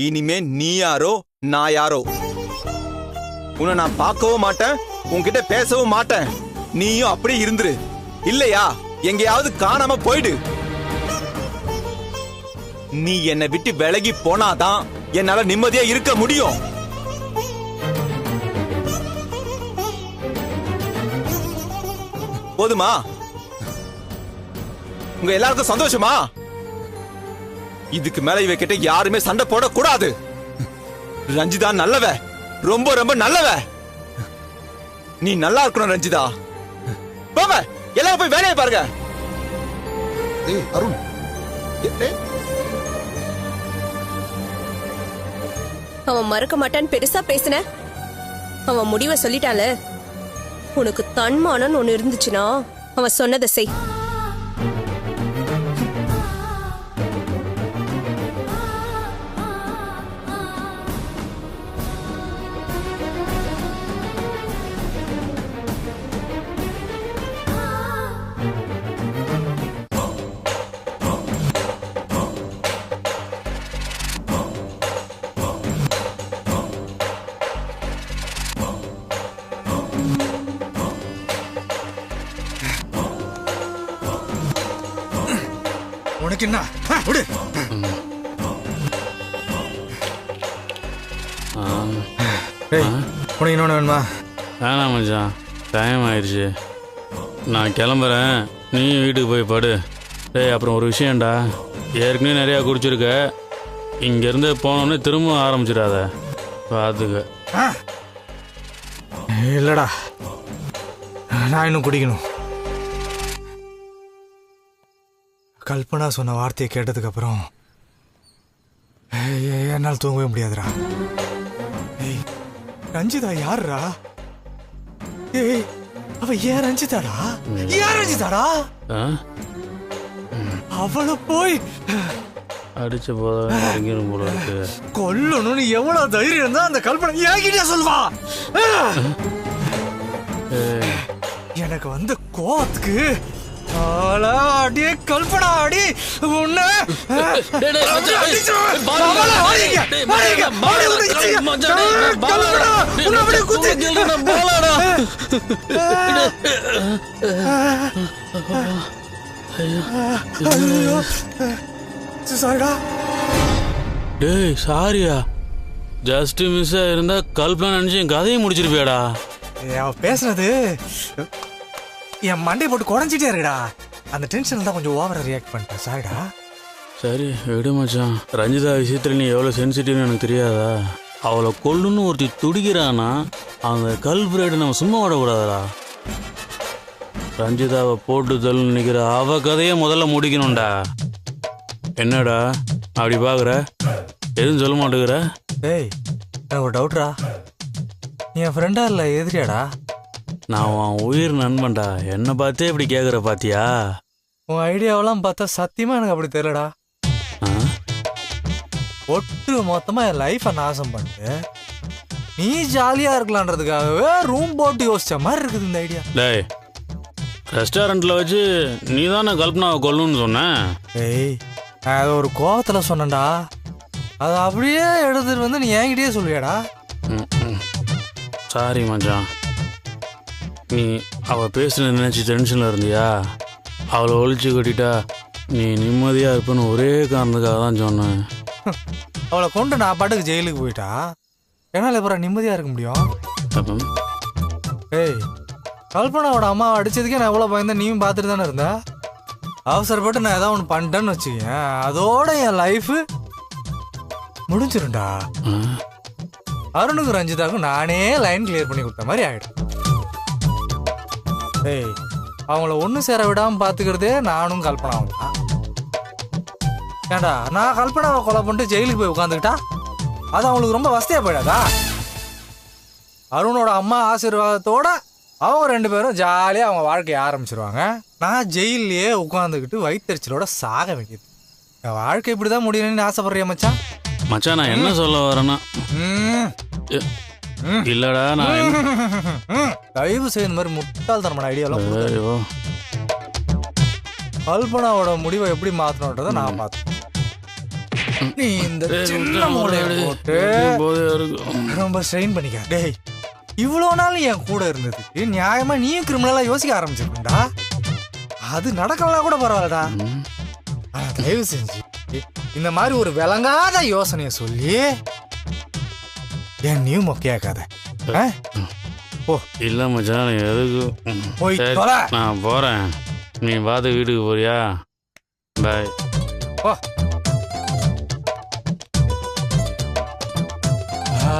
இனிமே நீ யாரோ நான் யாரோ. உன்னை நான் பார்க்கவும் மாட்டேன், உன்கிட்ட பேசவும் மாட்டேன். நீயும் அப்படியே இருந்துரு. இல்லையா எங்கேயாவது காணாம போயிடு. நீ என்னை விட்டு விலகி போனாதான் என்னால நிம்மதியா இருக்க முடியும். போதுமா? உங்க எல்லாருக்கும் சந்தோஷமா? இதுக்கு மேல இவ கிட்ட யாருமே சண்டை போடக்கூடாது. ரஞ்சிதா நல்லவ, ரொம்ப ரொம்ப நல்லவ. நீ நல்லா இருக்கணும் ரஞ்சிதா. போங்க எல்லாரும் போய் வேலையை பாருங்க. அருண், அவன் மறக்க மாட்டான்னு பெருசா பேசின. அவன் முடிவை சொல்லிட்டால. உனக்கு தன்மானன்னு ஒண்ணு இருந்துச்சுன்னா அவன் சொன்னதை செய். உனக்கு என்ன? விடு. உனக்கு இன்னொன்று வேணுமா? வேணாம் மச்சான், டைம் ஆயிடுச்சு. நான் கிளம்புறேன், நீ வீட்டுக்கு போய் படு. டேய் அப்புறம் ஒரு விஷயம்டா, ஏற்கனவே நிறையா குடிச்சிருக்க. இங்கேருந்து போனோடனே திரும்ப ஆரம்பிச்சிடாத, பார்த்துக்க. இல்லடா, நான் இன்னும் குடிக்கணும். கல்பனா சொன்ன வார்த்தையை கேட்டதுக்கு அப்புறம் என்னால் தூங்கவே முடியாதுடா. ஏய், ரஞ்சிதா யாருடா? ஏய், அவ ஏன் ரஞ்சிதாடா? ஏன் ரஞ்சிதாடா? அவளை போய் அடிச்ச போல கொல்லணும்னு எவ்வளவு தைரியம் இருந்தா அந்த கல்பனை என்கிட்ட சொல்வா? எனக்கு வந்த கோவத்துக்கு அடியே கல்பனா அடி உன்ன சாரிடா. டேய் சாரியா, ஜஸ்ட் மிஸ் இருந்தா கல்பனா நினைச்சு என் கதையை முடிச்சிருப்பியாடா. பேசுனது என் மண்டை போட்டு குறைஞ்சிட்டே இருக்குடா. அந்த டென்ஷன் தான் கொஞ்சம் ஓவரா ரியாக்ட் பண்ணிட்டேன். சாரிடா. சரி விடு மச்சான். ரஞ்சிதா விஷயத்துல நீ எவ்வளோ சென்சிட்டிவ்னு எனக்கு தெரியாதா? அவளை கொல்லுன்னு ஒருத்தி துடிக்கிறானா, அந்த கல்பரேட்டை நம்ம சும்மா விடக்கூடாதா? ரஞ்சிதாவை போட்டு தள்ளுன்னு நினைக்கிற அவ கதையை முதல்ல முடிக்கணும்டா. என்னடா அப்படி பார்க்குற? எதுவும் சொல்ல மாட்டேங்கிற? ஏய், எனக்கு ஒரு டவுட்ரா. நீ என் ஃப்ரெண்டா இல்லை எதிரியாடா? நான் உன் உயிர் நண்பன்டா. என்னை பார்த்தே இப்படி கேட்குற பாத்தியா? உன் ஐடியாவெல்லாம் பார்த்தா சத்தியமா எனக்கு அப்படி தெரியலடா. ஒட்டு மொத்தமா என் லைஃபை நாசம் பண்ணிட்டு நீ ஜாலியா இருக்கலான்றதுக்காகவே ரூம் போட்டு யோசிச்ச மாதிரி இருக்குது இந்த ஐடியா. டேய், ரெஸ்டாரண்ட்ல வச்சு நீ தானே கல்பனாவை கொல்லணும்னு சொன்ன? ஏய், நான் அதை ஒரு கோவத்துல சொன்னேன்டா. அதை அப்படியே எடுத்துட்டு வந்து நீ என்கிட்டயே சொல்லுவியாடா? சாரி மச்சான். நீ அவள் பேசுன நினச்சி டென்ஷனில் இருந்தியா? அவளை ஒழிச்சு கட்டிட்டா நீ நிம்மதியாக இருப்பேன்னு ஒரே காரணத்துக்காக தான் சொன்னேன். அவளை கொண்டு நான் பாட்டுக்கு ஜெயிலுக்கு போயிட்டா என்னால் அப்புறம் நிம்மதியாக இருக்க முடியும்? ஏய், கல்பனாவோட அம்மாவை அடிச்சதுக்கே நான் எவ்வளோ பயந்தேன் நீயும் பார்த்துட்டு தானே இருந்த. அவசரப்பட்டு நான் ஏதாவது ஒன்று பண்ணிட்டேன்னு வச்சுக்கேன், அதோட என் லைஃபு முடிஞ்சிரும்டா. அருணுக்கு ரஞ்சிதாவுக்கும் நானே லைன் கிளியர் பண்ணி கொடுத்த மாதிரி ஆகிடும். ஏய், அவங்கள ஒன்று சேர விடாமல் பார்த்துக்கிறதே நானும் கல்பனாவும் தான். ஏண்டா, நான் கல்பனாவை கொலை பண்ணிட்டு ஜெயிலுக்கு போய் உட்காந்துக்கிட்டா அது அவங்களுக்கு ரொம்ப வசதியாக போயிடாதா? அருணோட அம்மா ஆசீர்வாதத்தோட அவங்க ரெண்டு பேரும் ஜாலியாக அவங்க வாழ்க்கையை ஆரம்பிச்சிருவாங்க. நான் ஜெயிலே உட்காந்துக்கிட்டு வயிற்றுச்சலோட சாக வேண்டியது. என் வாழ்க்கை இப்படி தான் முடியணும்னு ஆசைப்படுறியா மச்சான்? மச்சான், நான் என்ன சொல்ல வரேன்னா, இல்லடா நான் தயவு செய்ய இந்த மாதிரி முட்டாள்தனமான ஐடியாலாம். கல்பனாவோட முடிவை எப்படி மாற்றணுன்றதை நான் பார்த்தேன். நீ இந்த சின்ன மூளையை போட்டு போதையா இருக்கும். ரொம்ப ஸ்ட்ரெயின் பண்ணிக்க. டேய், இவ்வளோ நாள் என் கூட இருந்ததுக்கு நியாயமா நீயும் கிரிமினலா யோசிக்க ஆரம்பிச்சிருக்கா. அது நடக்கலாம் கூட பரவாயில்லடா. ஆனா தயவு செஞ்சு இந்த மாதிரி ஒரு விளங்காத யோசனைய சொல்லி என்னையும் மொக்கையாக்காத. ஓ இல்ல மச்சான், எதுக்கு போய் சரி, தொலை. நான் போறேன். நீ பார்த்து வீட்டுக்கு போறியா? பாய். ஓ ஆ